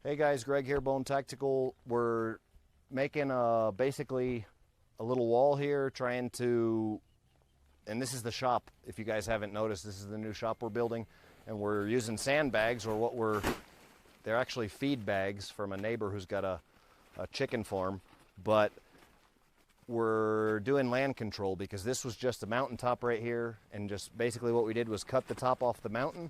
Hey guys, Greg here, Bone Tactical. We're making basically a little wall here, trying to, and this is the shop. If you guys haven't noticed, this is the new shop we're building, and we're using sandbags, or they're actually feed bags from a neighbor who's got a chicken farm, but we're doing land control because this was just a mountaintop right here, and just basically what we did was cut the top off the mountain